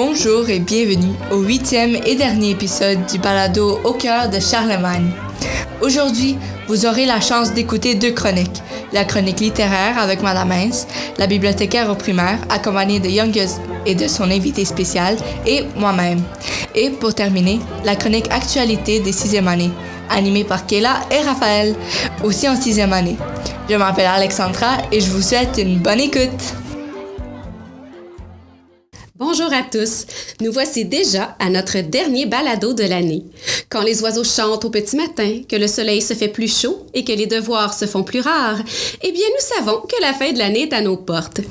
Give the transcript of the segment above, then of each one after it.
Bonjour et bienvenue au 8e et dernier épisode du balado Au cœur de Charlemagne. Aujourd'hui, vous aurez la chance d'écouter deux chroniques. La chronique littéraire avec Madame Hens, la bibliothécaire au primaire, accompagnée de Youngest et de son invité spécial, et moi-même. Et pour terminer, la chronique actualité des 6e années, animée par Kayla et Raphaël, aussi en 6e année. Je m'appelle Alexandra et je vous souhaite une bonne écoute. Bonjour à tous, nous voici déjà à notre dernier balado de l'année. Quand les oiseaux chantent au petit matin, que le soleil se fait plus chaud et que les devoirs se font plus rares, eh bien nous savons que la fin de l'année est à nos portes.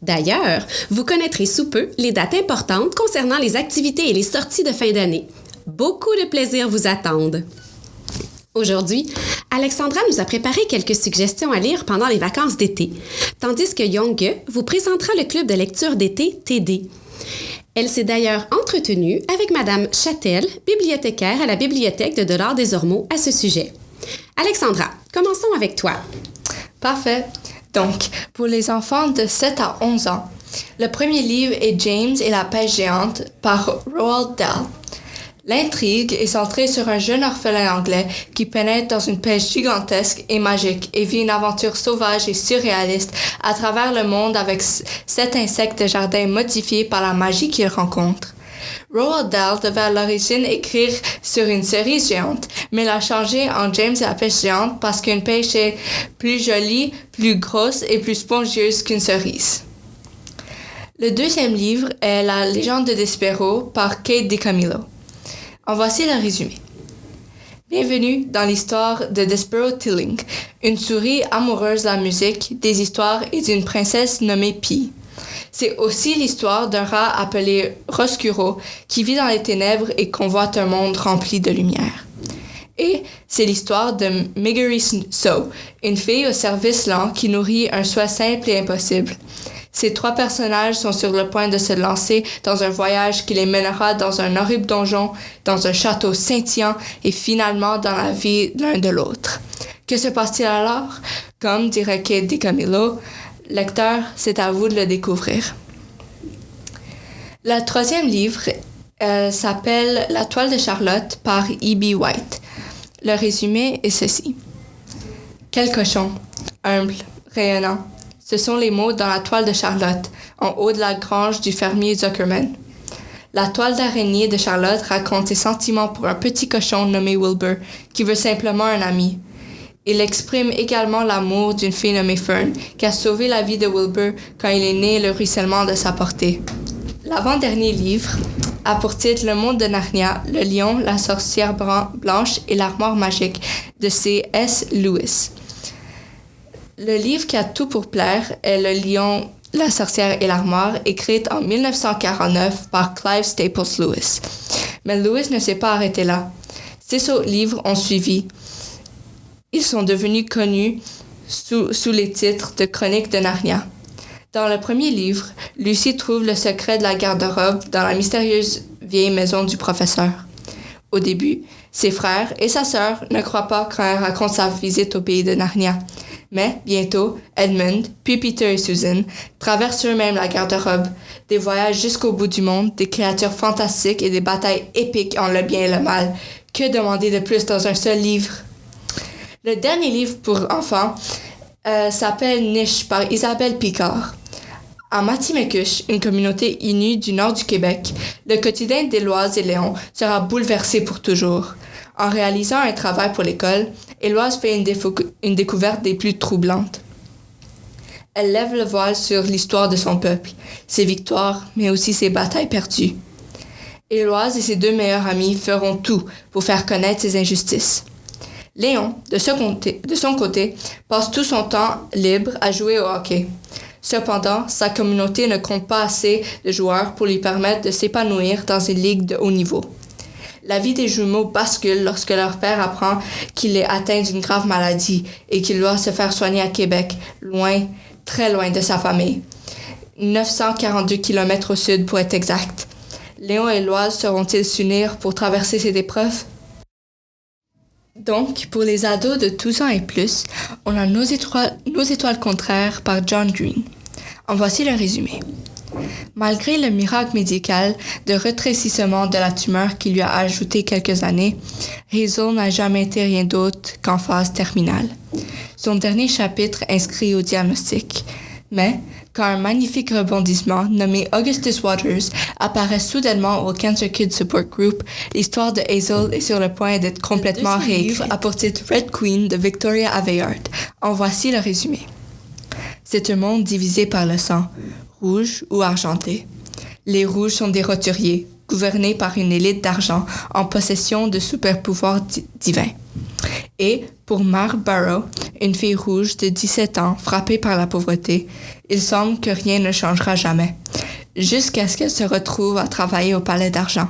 D'ailleurs, vous connaîtrez sous peu les dates importantes concernant les activités et les sorties de fin d'année. Beaucoup de plaisir vous attendent. Aujourd'hui, Alexandra nous a préparé quelques suggestions à lire pendant les vacances d'été, tandis que Young vous présentera le club de lecture d'été TD. Elle s'est d'ailleurs entretenue avec Madame Châtel, bibliothécaire à la Bibliothèque de Dollard-des-Ormeaux, à ce sujet. Alexandra, commençons avec toi. Parfait. Donc, pour les enfants de 7 à 11 ans, le premier livre est James et la pêche géante par Roald Dahl. L'intrigue est centrée sur un jeune orphelin anglais qui pénètre dans une pêche gigantesque et magique et vit une aventure sauvage et surréaliste à travers le monde avec 7 insectes de jardin modifiés par la magie qu'il rencontre. Roald Dahl devait à l'origine écrire sur une cerise géante, mais l'a changé en James et la pêche géante parce qu'une pêche est plus jolie, plus grosse et plus spongieuse qu'une cerise. Le deuxième livre est La légende de Despero par Kate DiCamillo. En voici le résumé. Bienvenue dans l'histoire de Despero Tilling, une souris amoureuse de la musique, des histoires et d'une princesse nommée Pie. C'est aussi l'histoire d'un rat appelé Roscuro qui vit dans les ténèbres et convoite un monde rempli de lumière. Et c'est l'histoire de Miggery So, une fille au service lent qui nourrit un souhait simple et impossible. Ces 3 personnages sont sur le point de se lancer dans un voyage qui les mènera dans un horrible donjon, dans un château scintillant et finalement dans la vie l'un de l'autre. Que se passe-t-il alors? Comme dirait Kate DiCamillo, lecteur, c'est à vous de le découvrir. Le troisième livre s'appelle La toile de Charlotte par E.B. White. Le résumé est ceci. Quel cochon, humble, rayonnant. Ce sont les mots dans la toile de Charlotte, en haut de la grange du fermier Zuckerman. La toile d'araignée de Charlotte raconte ses sentiments pour un petit cochon nommé Wilbur, qui veut simplement un ami. Il exprime également l'amour d'une fille nommée Fern, qui a sauvé la vie de Wilbur quand il est né et le ruissellement de sa portée. L'avant-dernier livre a pour titre Le monde de Narnia, le lion, la sorcière blanche et l'armoire magique de C.S. Lewis. Le livre qui a tout pour plaire est Le lion, la sorcière et l'armoire, écrite en 1949 par Clive Staples Lewis. Mais Lewis ne s'est pas arrêté là. 6 autres livres ont suivi. Ils sont devenus connus sous les titres de Chroniques de Narnia. Dans le premier livre, Lucie trouve le secret de la garde-robe dans la mystérieuse vieille maison du professeur. Au début, ses frères et sa sœur ne croient pas quand elle raconte sa visite au pays de Narnia. Mais, bientôt, Edmund, puis Peter et Susan traversent eux-mêmes la garde-robe. Des voyages jusqu'au bout du monde, des créatures fantastiques et des batailles épiques en le bien et le mal. Que demander de plus dans un seul livre? Le dernier livre pour enfants s'appelle Niche par Isabelle Picard. À Matimekush, une communauté inue du nord du Québec, le quotidien d'Éloise et Léon sera bouleversé pour toujours. En réalisant un travail pour l'école, Éloise fait une découverte des plus troublantes. Elle lève le voile sur l'histoire de son peuple, ses victoires, mais aussi ses batailles perdues. Éloise et ses 2 meilleurs amis feront tout pour faire connaître ses injustices. Léon, de son côté, passe tout son temps libre à jouer au hockey. Cependant, sa communauté ne compte pas assez de joueurs pour lui permettre de s'épanouir dans une ligue de haut niveau. La vie des jumeaux bascule lorsque leur père apprend qu'il est atteint d'une grave maladie et qu'il doit se faire soigner à Québec, loin, très loin de sa famille. 942 km au sud pour être exact. Léon et Éloise sauront-ils s'unir pour traverser cette épreuve? Donc, pour les ados de 12 ans et plus, on a Nos étoiles contraires par John Green. En voici le résumé. Malgré le miracle médical de rétrécissement de la tumeur qui lui a ajouté quelques années, Hazel n'a jamais été rien d'autre qu'en phase terminale. Son dernier chapitre inscrit au diagnostic. Mais, quand un magnifique rebondissement nommé Augustus Waters apparaît soudainement au Cancer Kids Support Group, l'histoire de Hazel est sur le point d'être complètement réécrite. À pour titre Red Queen de Victoria Aveyard. En voici le résumé. C'est un monde divisé par le sang, rouge ou argenté. Les rouges sont des roturiers, gouvernés par une élite d'argent en possession de super-pouvoirs divins. Et, pour Mar Barrow, une fille rouge de 17 ans frappée par la pauvreté, il semble que rien ne changera jamais, jusqu'à ce qu'elle se retrouve à travailler au palais d'argent.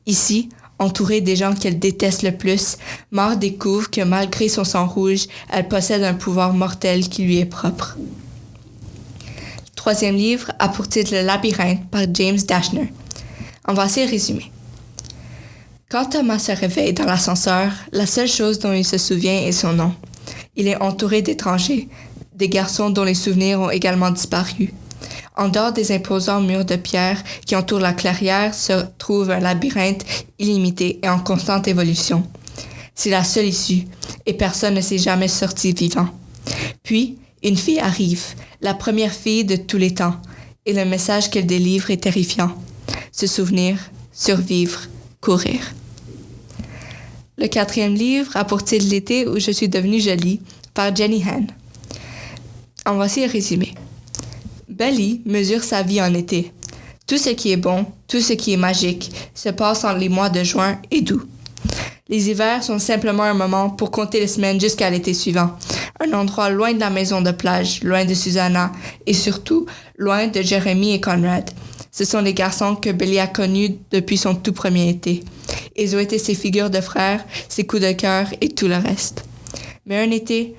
Ici, entourée des gens qu'elle déteste le plus, Mar découvre que malgré son sang rouge, elle possède un pouvoir mortel qui lui est propre. Le troisième livre a pour titre Le Labyrinthe par James Dashner. En voici le résumé. Quand Thomas se réveille dans l'ascenseur, la seule chose dont il se souvient est son nom. Il est entouré d'étrangers, des garçons dont les souvenirs ont également disparu. En dehors des imposants murs de pierre qui entourent la clairière se trouve un labyrinthe illimité et en constante évolution. C'est la seule issue, et personne ne s'est jamais sorti vivant. Puis, une fille arrive, la première fille de tous les temps, et le message qu'elle délivre est terrifiant. Se souvenir, survivre, courir. Le quatrième livre a pour titre L'été où je suis devenue jolie par Jenny Han. En voici le résumé. Belly mesure sa vie en été. Tout ce qui est bon, tout ce qui est magique, se passe en les mois de juin et d'août. Les hivers sont simplement un moment pour compter les semaines jusqu'à l'été suivant. Un endroit loin de la maison de plage, loin de Susanna et surtout loin de Jeremy et Conrad. Ce sont les garçons que Belly a connus depuis son tout premier été. Ils ont été ses figures de frères, ses coups de cœur et tout le reste. Mais un été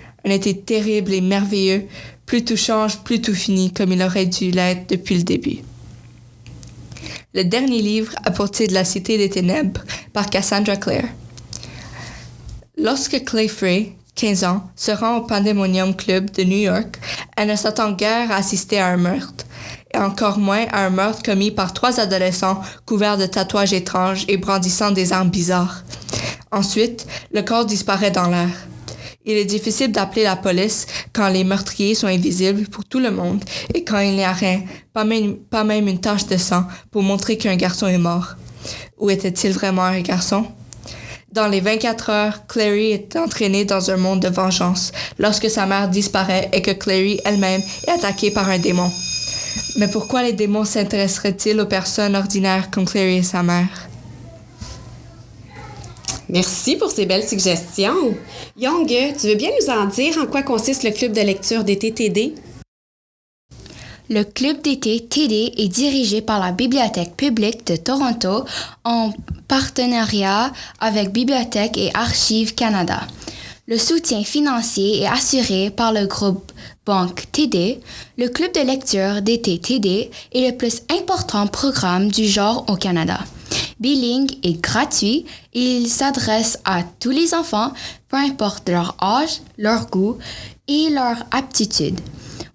terrible et merveilleux, plus tout change, plus tout finit comme il aurait dû l'être depuis le début. Le dernier livre a pour titre La Cité des Ténèbres par Cassandra Clare. Lorsque Clay Frey, 15 ans, se rend au Pandemonium Club de New York, elle ne s'attend guère à assister à un meurtre, et encore moins à un meurtre commis par 3 adolescents couverts de tatouages étranges et brandissant des armes bizarres. Ensuite, le corps disparaît dans l'air. Il est difficile d'appeler la police quand les meurtriers sont invisibles pour tout le monde et quand il n'y a rien, pas même une tache de sang pour montrer qu'un garçon est mort. Ou était-il vraiment un garçon? Dans les 24 heures, Clary est entraînée dans un monde de vengeance lorsque sa mère disparaît et que Clary elle-même est attaquée par un démon. Mais pourquoi les démons s'intéresseraient-ils aux personnes ordinaires comme Clary et sa mère? Merci pour ces belles suggestions. Young, tu veux bien nous en dire en quoi consiste le club de lecture d'été TD? Le club d'été TD est dirigé par la Bibliothèque publique de Toronto en partenariat avec Bibliothèques et Archives Canada. Le soutien financier est assuré par le groupe Banque TD. Le club de lecture d'été TD est le plus important programme du genre au Canada. Bilingue et gratuit, il s'adresse à tous les enfants, peu importe leur âge, leur goût et leur aptitude.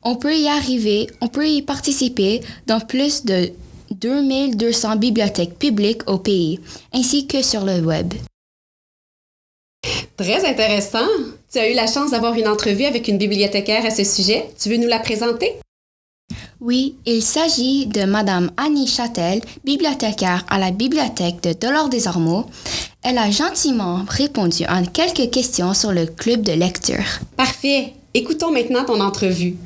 On peut y participer dans plus de 2200 bibliothèques publiques au pays, ainsi que sur le web. Très intéressant. Tu as eu la chance d'avoir une entrevue avec une bibliothécaire à ce sujet. Tu veux nous la présenter? Oui, il s'agit de Madame Annie Châtel, bibliothécaire à la bibliothèque de Dollard-des-Ormeaux. Elle a gentiment répondu à quelques questions sur le club de lecture. Parfait. Écoutons maintenant ton entrevue.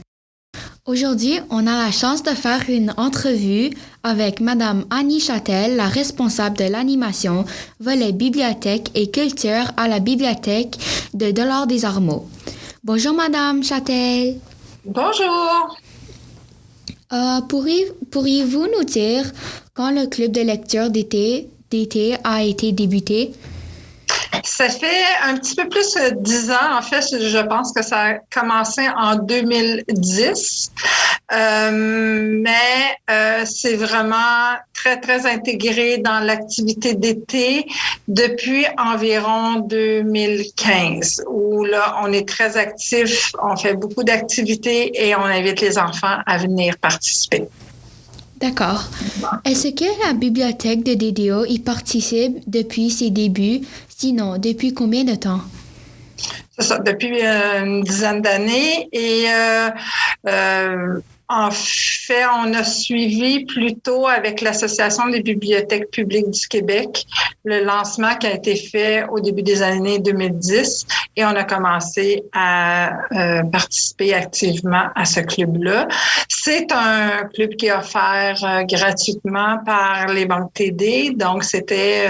Aujourd'hui, on a la chance de faire une entrevue avec Madame Annie Châtel, la responsable de l'animation volet bibliothèque et culture à la bibliothèque de Dollard-des-Ormeaux. Bonjour Madame Châtel. Bonjour. Pourriez-vous nous dire quand le club de lecture d'été a été débuté? Ça fait un petit peu plus de 10 ans. En fait, je pense que ça a commencé en 2010. Mais c'est vraiment très, très intégré dans l'activité d'été depuis environ 2015, où là, on est très actif, on fait beaucoup d'activités et on invite les enfants à venir participer. D'accord. Est-ce que la bibliothèque de DDO y participe depuis ses débuts? Sinon, depuis combien de temps? C'est ça, depuis une dizaine d'années. Et en fait, on a suivi plutôt avec l'Association des bibliothèques publiques du Québec le lancement qui a été fait au début des années 2010 et on a commencé à participer activement à ce club-là. C'est un club qui est offert gratuitement par les banques TD, donc c'était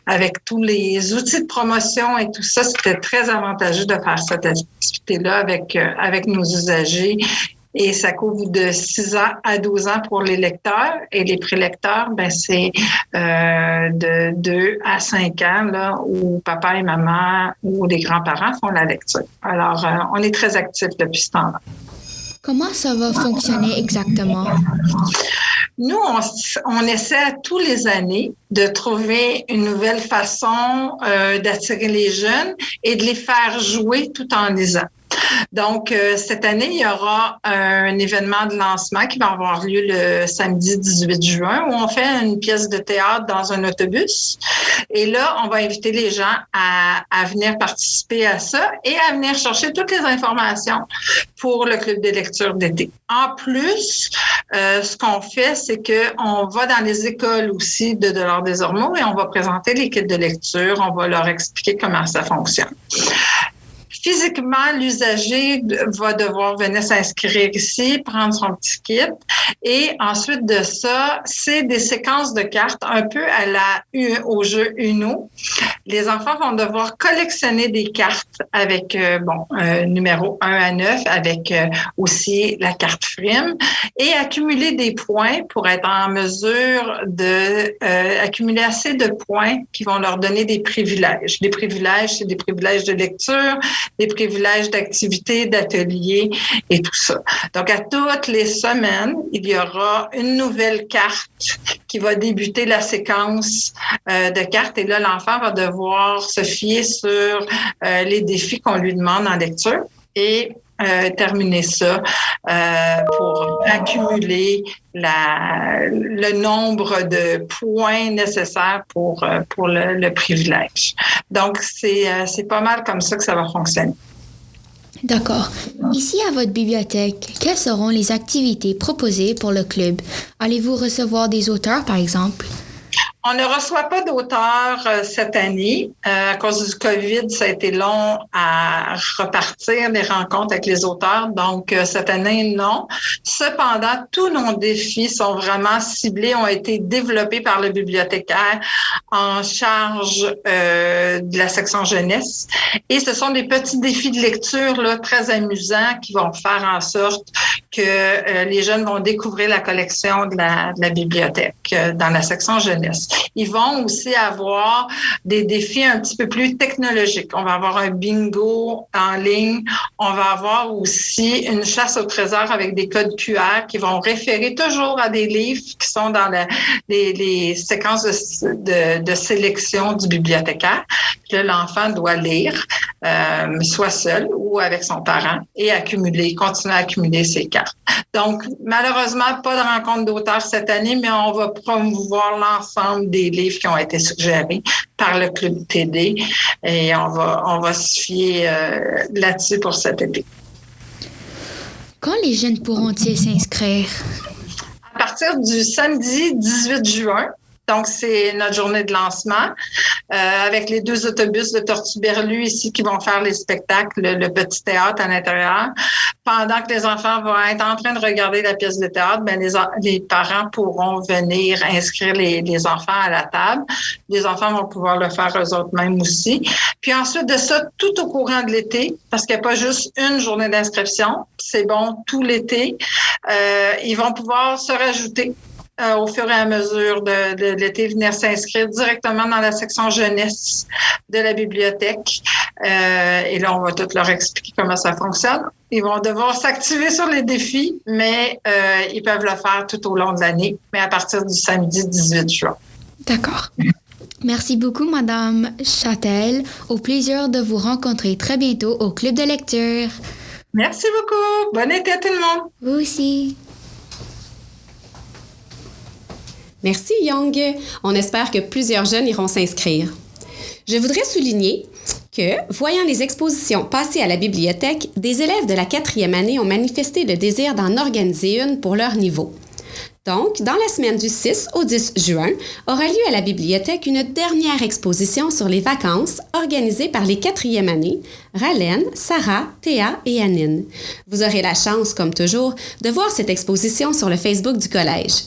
avec tous les outils de promotion et tout ça, c'était très avantageux de faire cette activité-là avec nos usagers. Et ça couvre de 6 ans à 12 ans pour les lecteurs. Et les prélecteurs, ben c'est de 2 à 5 ans, là, où papa et maman ou les grands-parents font la lecture. Alors, on est très actifs depuis ce temps-là. Comment ça va fonctionner exactement? Nous, on essaie tous les années de trouver une nouvelle façon d'attirer les jeunes et de les faire jouer tout en lisant. Donc, cette année, il y aura un événement de lancement qui va avoir lieu le samedi 18 juin où on fait une pièce de théâtre dans un autobus. Et là, on va inviter les gens à venir participer à ça et à venir chercher toutes les informations pour le club de lecture d'été. En plus, ce qu'on fait, c'est qu'on va dans les écoles aussi de Delors des Ormeaux et on va présenter les kits de lecture. On va leur expliquer comment ça fonctionne. Physiquement, l'usager va devoir venir s'inscrire ici, prendre son petit kit. Et ensuite de ça, c'est des séquences de cartes un peu au jeu Uno. Les enfants vont devoir collectionner des cartes avec, numéro 1 à 9, avec aussi la carte frime et accumuler des points pour être en mesure d'accumuler assez de points qui vont leur donner des privilèges. Les privilèges, c'est des privilèges de lecture, des privilèges d'activités, d'ateliers et tout ça. Donc, à toutes les semaines, il y aura une nouvelle carte qui va débuter la séquence de cartes. Et là, l'enfant va devoir se fier sur les défis qu'on lui demande en lecture et terminer ça pour accumuler le nombre de points nécessaires pour le privilège. Donc, c'est pas mal comme ça que ça va fonctionner. D'accord. Ici, à votre bibliothèque, quelles seront les activités proposées pour le club? Allez-vous recevoir des auteurs, par exemple? On ne reçoit pas d'auteurs cette année. À cause du COVID, ça a été long à repartir les rencontres avec les auteurs. Donc, cette année, non. Cependant, tous nos défis sont vraiment ciblés, ont été développés par le bibliothécaire en charge de la section jeunesse. Et ce sont des petits défis de lecture là, très amusants qui vont faire en sorte que les jeunes vont découvrir la collection de la bibliothèque dans la section jeunesse. Ils vont aussi avoir des défis un petit peu plus technologiques. On va avoir un bingo en ligne. On va avoir aussi une chasse au trésor avec des codes QR qui vont référer toujours à des livres qui sont dans les séquences de sélection du bibliothécaire. Puis là, l'enfant doit lire, soit seul ou avec son parent, et continuer à accumuler ses cartes. Donc, malheureusement, pas de rencontre d'auteurs cette année, mais on va promouvoir l'ensemble des livres qui ont été suggérés par le Club TD et on va se fier là-dessus pour cet été. Quand les jeunes pourront-ils s'inscrire? À partir du samedi 18 juin, donc c'est notre journée de lancement, avec les 2 autobus de Tortue-Berlu ici qui vont faire les spectacles, le petit théâtre à l'intérieur. Pendant que les enfants vont être en train de regarder la pièce de théâtre, ben les parents pourront venir inscrire les enfants à la table. Les enfants vont pouvoir le faire eux autres mêmes aussi. Puis ensuite de ça, tout au courant de l'été, parce qu'il n'y a pas juste une journée d'inscription, c'est bon tout l'été, ils vont pouvoir se rajouter au fur et à mesure de l'été, venir s'inscrire directement dans la section jeunesse de la bibliothèque. Et là, on va tout leur expliquer comment ça fonctionne. Ils vont devoir s'activer sur les défis, mais ils peuvent le faire tout au long de l'année, mais à partir du samedi 18 juin. D'accord. Merci beaucoup, Madame Châtel. Au plaisir de vous rencontrer très bientôt au Club de lecture. Merci beaucoup. Bon été à tout le monde. Vous aussi. Merci Young. On espère que plusieurs jeunes iront s'inscrire. Je voudrais souligner que, voyant les expositions passées à la bibliothèque, des élèves de la 4e année ont manifesté le désir d'en organiser une pour leur niveau. Donc, dans la semaine du 6 au 10 juin, aura lieu à la bibliothèque une dernière exposition sur les vacances organisée par les 4e années, Ralène, Sarah, Théa et Annine. Vous aurez la chance, comme toujours, de voir cette exposition sur le Facebook du collège.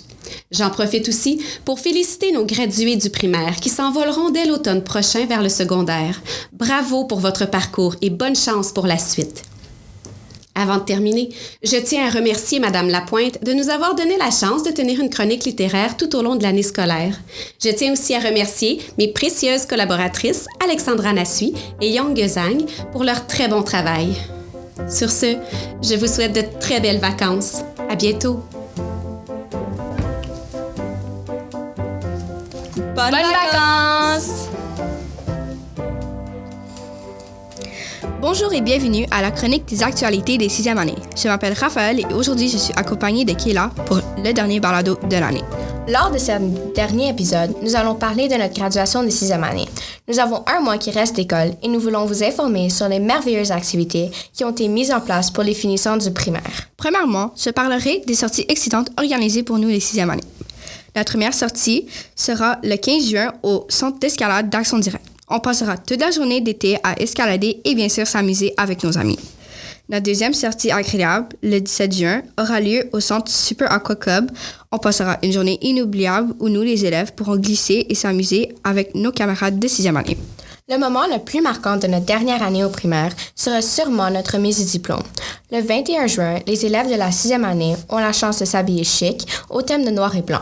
J'en profite aussi pour féliciter nos gradués du primaire qui s'envoleront dès l'automne prochain vers le secondaire. Bravo pour votre parcours et bonne chance pour la suite. Avant de terminer, je tiens à remercier Madame Lapointe de nous avoir donné la chance de tenir une chronique littéraire tout au long de l'année scolaire. Je tiens aussi à remercier mes précieuses collaboratrices Alexandra Nassui et Young Zhang pour leur très bon travail. Sur ce, je vous souhaite de très belles vacances. À bientôt! Bonnes vacances! Bonjour et bienvenue à la chronique des actualités des 6e années. Je m'appelle Raphaël et aujourd'hui je suis accompagnée de Kayla pour le dernier balado de l'année. Lors de ce dernier épisode, nous allons parler de notre graduation des 6e années. Nous avons un mois qui reste d'école et nous voulons vous informer sur les merveilleuses activités qui ont été mises en place pour les finissants du primaire. Premièrement, je parlerai des sorties excitantes organisées pour nous les 6e années. Notre première sortie sera le 15 juin au centre d'escalade d'Action Directe. On passera toute la journée d'été à escalader et bien sûr s'amuser avec nos amis. Notre deuxième sortie agréable, le 17 juin, aura lieu au centre Super Aqua Club. On passera une journée inoubliable où nous, les élèves, pourrons glisser et s'amuser avec nos camarades de 6e année. Le moment le plus marquant de notre dernière année au primaire sera sûrement notre remise de diplôme. Le 21 juin, les élèves de la 6e année ont la chance de s'habiller chic au thème de noir et blanc.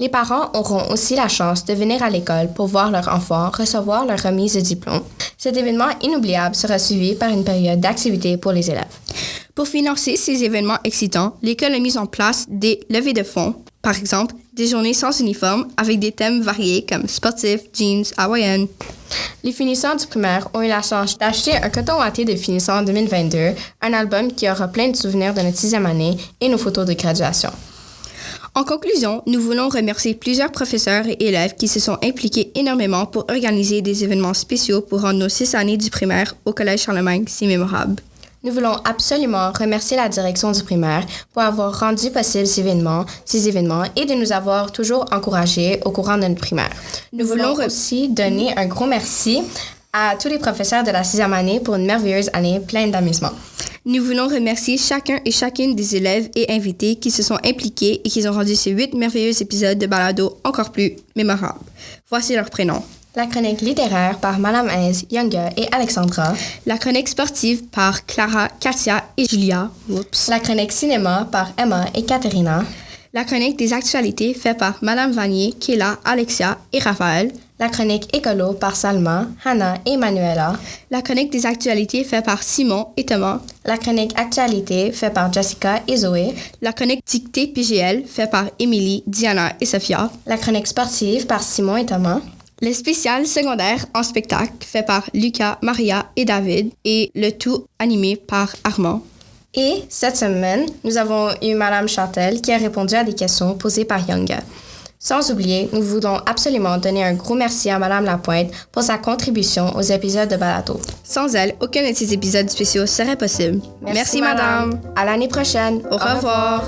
Les parents auront aussi la chance de venir à l'école pour voir leur enfant recevoir leur remise de diplôme. Cet événement inoubliable sera suivi par une période d'activité pour les élèves. Pour financer ces événements excitants, l'école a mis en place des levées de fonds, par exemple des journées sans uniforme avec des thèmes variés comme sportifs, jeans, hawaïennes. Les finissants du primaire ont eu la chance d'acheter un coton watté de finissants 2022, un album qui aura plein de souvenirs de notre 6e année et nos photos de graduation. En conclusion, nous voulons remercier plusieurs professeurs et élèves qui se sont impliqués énormément pour organiser des événements spéciaux pour rendre nos 6 années du primaire au Collège Charlemagne si mémorables. Nous voulons absolument remercier la direction du primaire pour avoir rendu possible ces événements et de nous avoir toujours encouragés au courant de notre primaire. Nous voulons aussi donner un gros merci à tous les professeurs de la 6e année pour une merveilleuse année pleine d'amusement. Nous voulons remercier chacun et chacune des élèves et invités qui se sont impliqués et qui ont rendu ces 8 merveilleux épisodes de balado encore plus mémorables. Voici leurs prénoms. La chronique littéraire par Madame Hayes, Younger et Alexandra. La chronique sportive par Clara, Katia et Julia. Oups. La chronique cinéma par Emma et Katerina. La chronique des actualités faite par Madame Vanier, Kayla, Alexia et Raphaël. La chronique écolo par Salma, Hannah et Manuela. La chronique des actualités faite par Simon et Thomas. La chronique actualité faite par Jessica et Zoé. La chronique dictée PGL faite par Émilie, Diana et Sophia. La chronique sportive par Simon et Thomas. Le spécial secondaire en spectacle fait par Lucas, Maria et David et le tout animé par Armand. Et cette semaine, nous avons eu Madame Châtel qui a répondu à des questions posées par Younger. Sans oublier, nous voulons absolument donner un gros merci à Madame Lapointe pour sa contribution aux épisodes de balado. Sans elle, aucun de ces épisodes spéciaux serait possible. Merci Madame. À l'année prochaine. Au revoir.